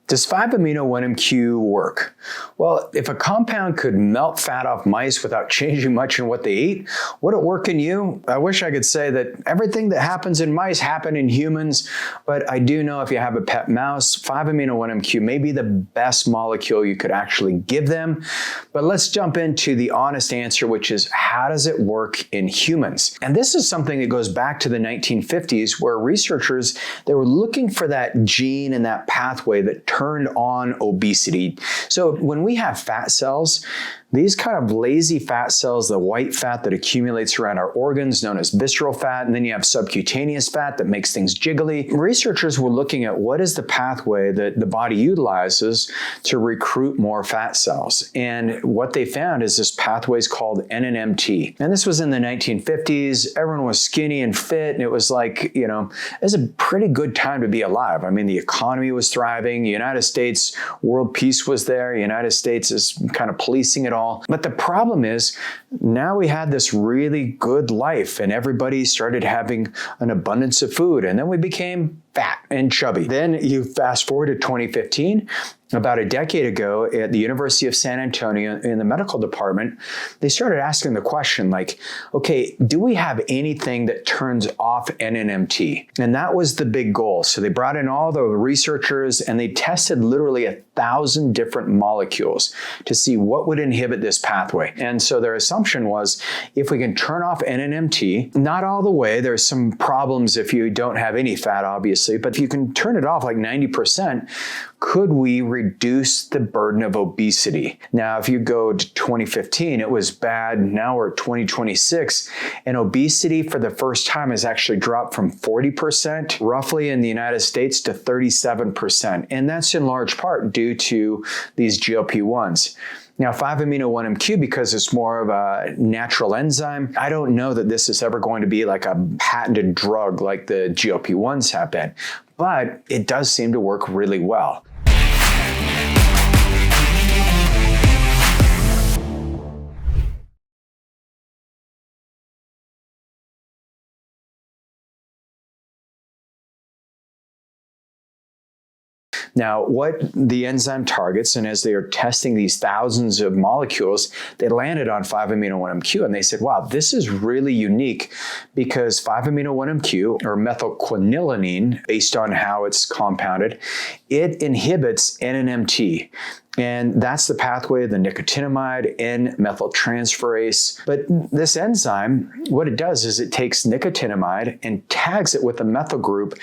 Does 5-amino-1-MQ work? Well, if a compound could melt fat off mice without changing much in what they eat, would it work in you? I wish I could say that everything that happens in mice happened in humans, but I do know if you have a pet mouse, 5-amino-1-MQ may be the best molecule you could actually give them. But let's jump into the honest answer, which is how does it work in humans? And this is something that goes back to the 1950s where researchers, they were looking for that gene and that pathway that turned on obesity. So when we have fat cells, these kind of lazy fat cells, the white fat that accumulates around our organs known as visceral fat, and then you have subcutaneous fat that makes things jiggly. Researchers were looking at what is the pathway that the body utilizes to recruit more fat cells. And what they found is this pathway is called NNMT. And this was in the 1950s. Everyone was skinny and fit, and it was like, it was a pretty good time to be alive. I mean, the economy was thriving. The United States, world peace was there. The United States is kind of policing it all. But the problem is now we had this really good life and everybody started having an abundance of food, and then we became fat and chubby. Then you fast forward to 2015, about a decade ago at the University of San Antonio in the medical department, they started asking the question like, okay, do we have anything that turns off NNMT? And that was the big goal. So they brought in all the researchers and they tested literally 1,000 different molecules to see what would inhibit this pathway. And so their assumption was if we can turn off NNMT, not all the way, there's some problems if you don't have any fat, obviously, but if you can turn it off like 90%, could we reduce the burden of obesity? Now, if you go to 2015, it was bad. Now we're at 2026, and obesity for the first time has actually dropped from 40% roughly in the United States to 37%. And that's in large part due to these GLP-1s. Now, 5-amino-1-MQ, because it's more of a natural enzyme, I don't know that this is ever going to be like a patented drug like the GLP-1s have been, but it does seem to work really well. Now, what the enzyme targets, and as they are testing these thousands of molecules, they landed on 5-amino-1-MQ, and they said, wow, this is really unique because 5-amino-1-MQ, or methylquinoline, based on how it's compounded, it inhibits NNMT. And that's the pathway, the nicotinamide N-methyltransferase. But this enzyme, what it does is it takes nicotinamide and tags it with a methyl group,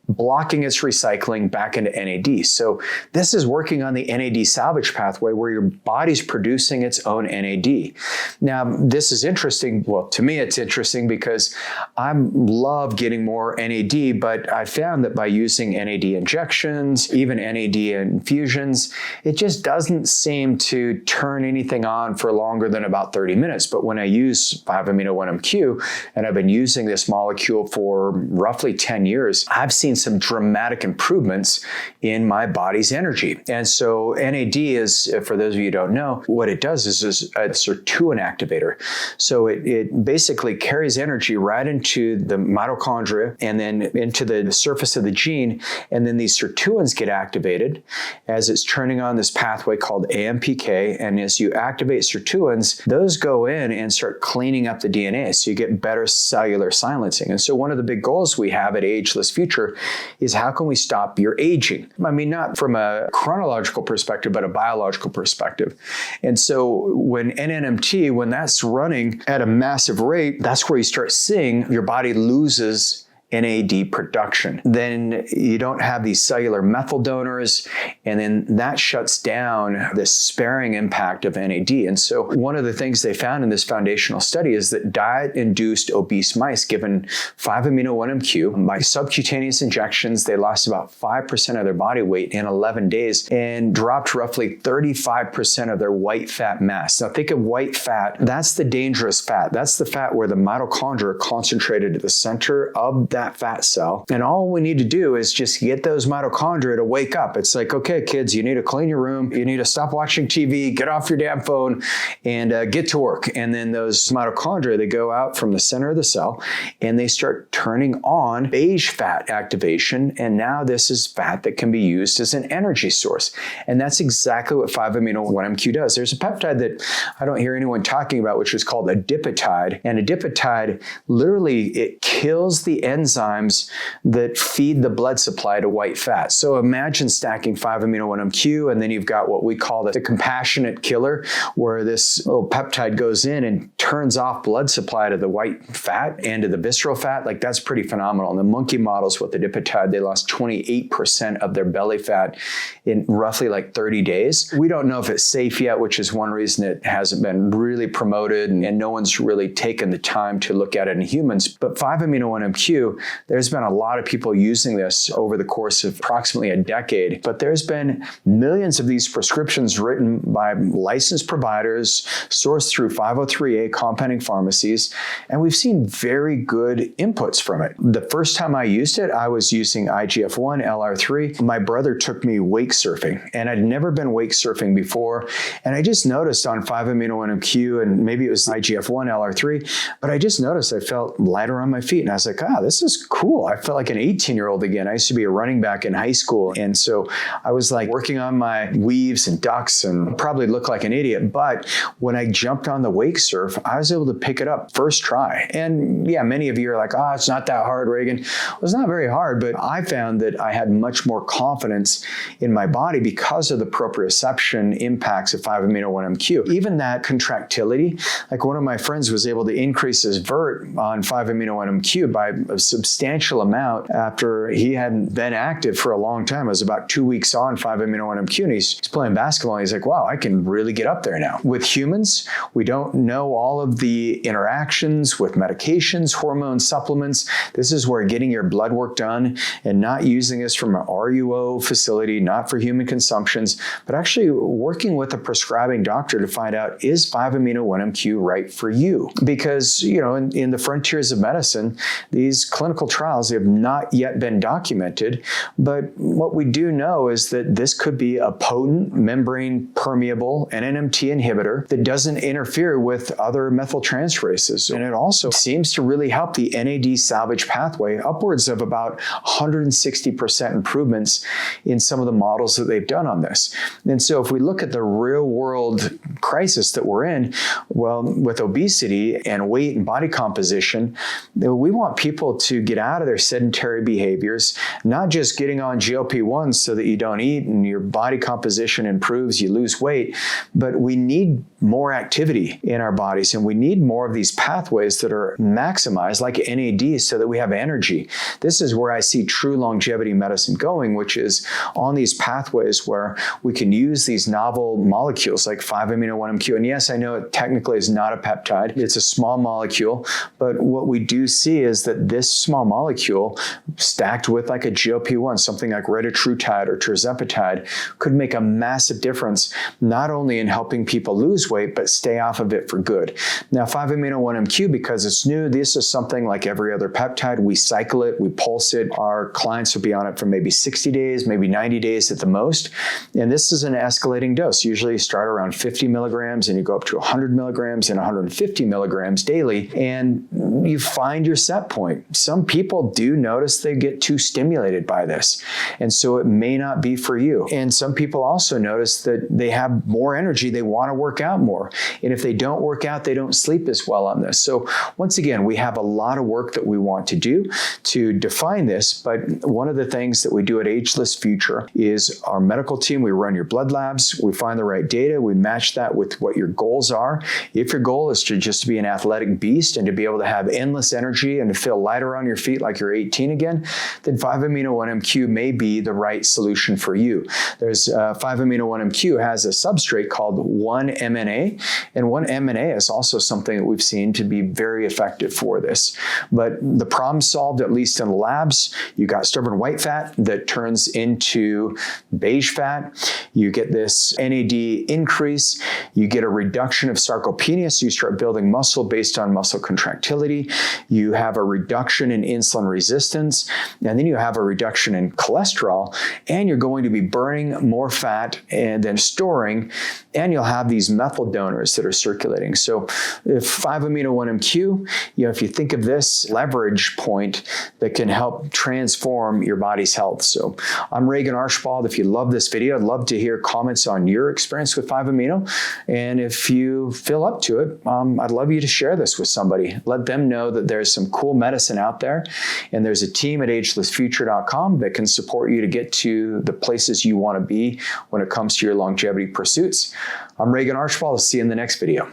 blocking its recycling back into NAD. So this is working on the NAD salvage pathway where your body's producing its own NAD. Now, this is interesting. Well, to me, it's interesting because I love getting more NAD, but I found that by using NAD injections, even NAD infusions, it just doesn't seem to turn anything on for longer than about 30 minutes. But when I use 5-amino-1-MQ, and I've been using this molecule for roughly 10 years, I've seen some dramatic improvements in my body's energy. And so NAD is, for those of you who don't know, what it does is a sirtuin activator. So it basically carries energy right into the mitochondria and then into the surface of the gene. And then these sirtuins get activated as it's turning on this pathway called AMPK. And as you activate sirtuins, those go in and start cleaning up the DNA. So you get better cellular silencing. And so one of the big goals we have at Ageless Future is how can we stop your aging? I mean, not from a chronological perspective, but a biological perspective. And so when NNMT, when that's running at a massive rate, that's where you start seeing your body loses NAD production. Then you don't have these cellular methyl donors, and then that shuts down the sparing impact of NAD. And so one of the things they found in this foundational study is that diet-induced obese mice given 5-amino-1-MQ by subcutaneous injections, they lost about 5% of their body weight in 11 days and dropped roughly 35% of their white fat mass. Now think of white fat, that's the dangerous fat. That's the fat where the mitochondria are concentrated at the center of that fat cell. And all we need to do is just get those mitochondria to wake up. It's like, okay, kids, you need to clean your room. You need to stop watching TV, get off your damn phone, and get to work. And then those mitochondria, they go out from the center of the cell and they start turning on beige fat activation. And now this is fat that can be used as an energy source. And that's exactly what 5-amino-1-MQ does. There's a peptide that I don't hear anyone talking about, which is called Adipotide. And Adipotide, literally, it kills the enzymes that feed the blood supply to white fat. So imagine stacking 5-amino-1-MQ, and then you've got what we call the compassionate killer, where this little peptide goes in and turns off blood supply to the white fat and to the visceral fat. Like, that's pretty phenomenal. In the monkey models with Adipotide, they lost 28% of their belly fat in roughly like 30 days. We don't know if it's safe yet, which is one reason it hasn't been really promoted, and no one's really taken the time to look at it in humans. But 5-amino-1-MQ, there's been a lot of people using this over the course of approximately a decade, but there's been millions of these prescriptions written by licensed providers, sourced through 503A compounding pharmacies, and we've seen very good inputs from it. The first time I used it, I was using IGF-1, LR3. My brother took me wake surfing, and I'd never been wake surfing before, and I just noticed on 5-amino-1-MQ, and maybe it was IGF-1, LR3, but I just noticed I felt lighter on my feet, and I was like, this is cool. I felt like an 18-year-old again. I used to be a running back in high school, and so I was like working on my weaves and ducks and probably looked like an idiot, but when I jumped on the wake surf, I was able to pick it up first try. And yeah, many of you are like, it's not that hard, Regan. Well, it's not very hard, but I found that I had much more confidence in my body because of the proprioception impacts of 5-amino-1-MQ. Even that contractility, like one of my friends was able to increase his vert on 5-amino-1-MQ by a substantial amount after he hadn't been active for a long time. It was about 2 weeks on 5-amino-1-MQ, and he's playing basketball, and he's like, wow, I can really get up there now. With humans, we don't know all of the interactions with medications, hormone supplements. This is where getting your blood work done and not using this from an RUO facility, not for human consumptions, but actually working with a prescribing doctor to find out, is 5-amino-1-MQ right for you? Because, in the frontiers of medicine, these clinical trials have not yet been documented, but what we do know is that this could be a potent membrane permeable NNMT inhibitor that doesn't interfere with other methyltransferases. And it also seems to really help the NAD salvage pathway, upwards of about 160% improvements in some of the models that they've done on this. And so if we look at the real world crisis that we're in, well, with obesity and weight and body composition, we want people to get out of their sedentary behaviors, not just getting on GLP-1s so that you don't eat and your body composition improves, you lose weight, but we need more activity in our bodies, and we need more of these pathways that are maximized, like NAD, so that we have energy. This is where I see true longevity medicine going, which is on these pathways where we can use these novel molecules like 5-amino-1-MQ. And yes, I know it technically is not a peptide. It's a small molecule, but what we do see is that this small molecule stacked with like a GLP-1, something like retatrutide or tirzepatide, could make a massive difference, not only in helping people lose weight, but stay off of it for good. Now, 5-amino-1-MQ, because it's new, this is something like every other peptide. We cycle it, we pulse it. Our clients will be on it for maybe 60 days, maybe 90 days at the most. And this is an escalating dose. Usually you start around 50 milligrams and you go up to 100 milligrams and 150 milligrams daily, and you find your set point. Some people do notice they get too stimulated by this, and so it may not be for you. And some people also notice that they have more energy, they want to work out more. And if they don't work out, they don't sleep as well on this. So once again, we have a lot of work that we want to do to define this, but one of the things that we do at Ageless Future is our medical team, we run your blood labs, we find the right data, we match that with what your goals are. If your goal is to just be an athletic beast and to be able to have endless energy and to feel lighter on your feet like you're 18 again, then 5-amino-1-MQ may be the right solution for you. There's 5-amino-1-MQ has a substrate called 1-MNA, and 1-MNA is also something that we've seen to be very effective for this. But the problem solved, at least in the labs, you got stubborn white fat that turns into beige fat. you get this NAD increase, you get a reduction of sarcopenia, so you start building muscle based on muscle contractility, you have a reduction in insulin resistance, and then you have a reduction in cholesterol, and you're going to be burning more fat and then storing, and you'll have these methyl donors that are circulating. So if 5-amino-1-MQ, if you think of this leverage point that can help transform your body's health. So I'm Regan Archibald. If you love this video, I'd love to hear comments on your experience with 5-amino. And if you feel up to it, I'd love you to share this with somebody. Let them know that there's some cool medicine out there, and there's a team at agelessfuture.com that can support you to get to the places you want to be when it comes to your longevity pursuits. I'm Regan Archibald. I'll see you in the next video.